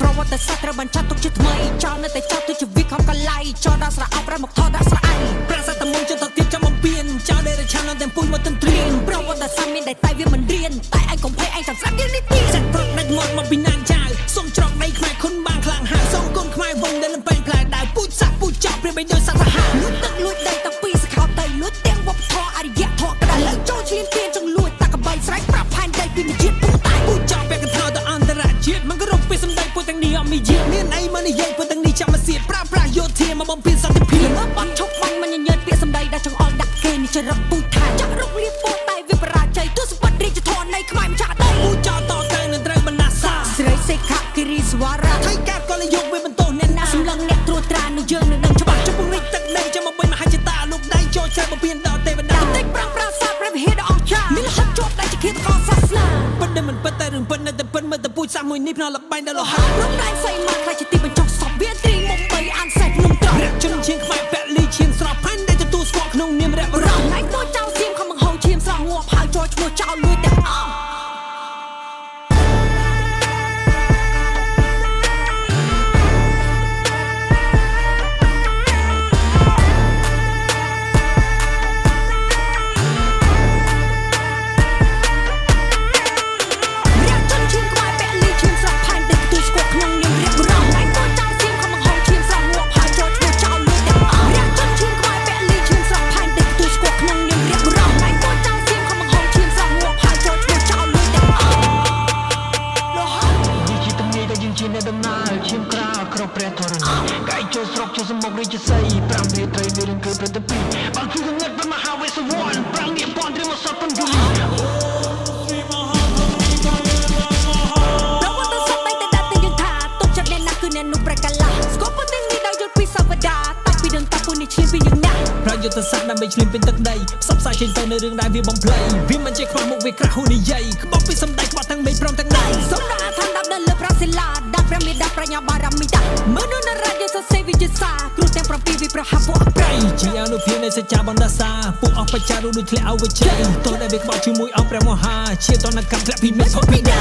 ប្រវត្តិសាស្ត្រត្រូវបានចាត់ទុកជាថ្មីចោលនៅតែចោលទៅជាវិខំកលៃចោលដល់ស្រៈអោបប្រែមកថតដាក់ស្រៈអៃប្រាសាទតំងចុះទៅទៀតចាំបំពេញចោលដែលរឆានដល់ទាំងពុយមកទន្ទ្រានប្រវត្តិសាស្ត្រមានតែវាមិនរៀនតែឯងកុំភ័យឯងចាំស្ដាប់យើងនេះទីសិនប្រកដាច់មកពីណានចៅសុំច្រកដីខ្មែរខុនបានខ្លាំងហាសងគុណខ្មែរវងដែលលំពេងផ្លែដៅពូជសាក់ពូជចោលព្រាបបីដោយសាសហលួចទឹកលួចដីតាំងពីសខោទៅលួចទាំងវប្បធម៌អរិយធម៌ក្តៅលើចូលឈ្លានពានចង្លួចតាក់កបីស្រែកប្រាប់ផែនដីពីមួយជាតិពូតៃពូចោលពាក់កណ្ថោទៅអន្តរជាតិมันក៏រកពីសម្ដីពូទាំងនេះអត់មានយាមានអីមកនិយាយពូទាំងនេះចាំមកសៀតប្រាស់យោធាមកបំពេញសន្តិភាពមើលបាត់ឈប់បាញ់មិនញញើតពាក្យសម្ដីដែលចង្អុលដាក់គេនេះចរិតពូថាចាក់រុកលៀបពូតែវាបរាជ័យទស្សវត្សរាជធននៃខ្មែរម្ចាស់ដីពូចោលតទៅនឹងត្រូវបណ្ណាសាស្រីសេខគិរីសវរៈថៃកាតក៏លយកវាបន្តអ្នកណាសម្លឹងអ្នកត្រួតត្រានៅយើងនឹងដឹងច្បាស់ចំពោះនេះទឹកដីចាំមកបីមហាចេតាលោកដៃចូលចែកបំពេញដល់ទេវតាតិចប្រាំងប្រាសាទព្រះវិហារដ៏អស្ចារ្យមានលហិតជាប់ដៃជាគិតកោសាសនាពិតដែលមិនពិតតែរឿងពិតនៅតែពិតមើលតែពូជសាសមួយនេះភ្នំលបែងដល់លោហៈរំលែងសៃមកខ្លាចជាទីបញ្ចុះសពវាត្រីមុំបីអានសេះភ្នំត្រង់រកជនជាងខ្មែរពលីឈានស្រស់ផាន់ដែលទទួលស្គាល់ក្នុងនាមរៈរំណៃទៅចៅសៀមខំបង្ហងឈាមស្រស់ងាប់ហើយចូលឈ្មោះចៅលួយទាំងអស់ចូលស្រុកចូលសមុខរាជសីប្រាំវាត្រីវារឿងគឺប្រតិពីបានគឺងឹតមហាវេសវ័នប្រាំងនេះពន់ត្រៀមមកសពពន្យល់ប្រវត្តិសាស្ត្រតែដាក់ទៅយើងថាទុកចិត្តអ្នកណាគឺអ្នកនោះប្រកាឡាស្គប់ទាំងនេះដោយយល់ពីសវតាតាពីដឹងតាពុននេះឈ្លានពីយើងណាប្រយុទ្ធសាស្ត្រដើម្បីឈ្លានពេញទឹកដីផ្សព្វផ្សាយចេញទៅនៅរឿងដែលវាបំភ្លៃវាមិនជាខ្វះមុខវាក្រាស់ហ៊ូនិយាយក្បោកពីសម្ដីក្បត់ទាំងមេព្រមទាំងដៃសូមដាក់អាឋានដាក់ដល់លើប្រាសិលាដាក់ព្រះមេដាប្រាជ្ញាបារមីតាមនុស្សនរៈយសសេវិជាសាគ្រូទាំង7វិប្រហាពួកអប្រៃជាអនុភាពនៃសច្ចាបណ្ដាសាពួកអបច្ចារូដូចធ្លាក់អវជ័យទោះដែលវាក្បត់ជាមួយអង្គព្រះមហាជាតនកម្មធ្លាក់ពីមេផុតពីដៃ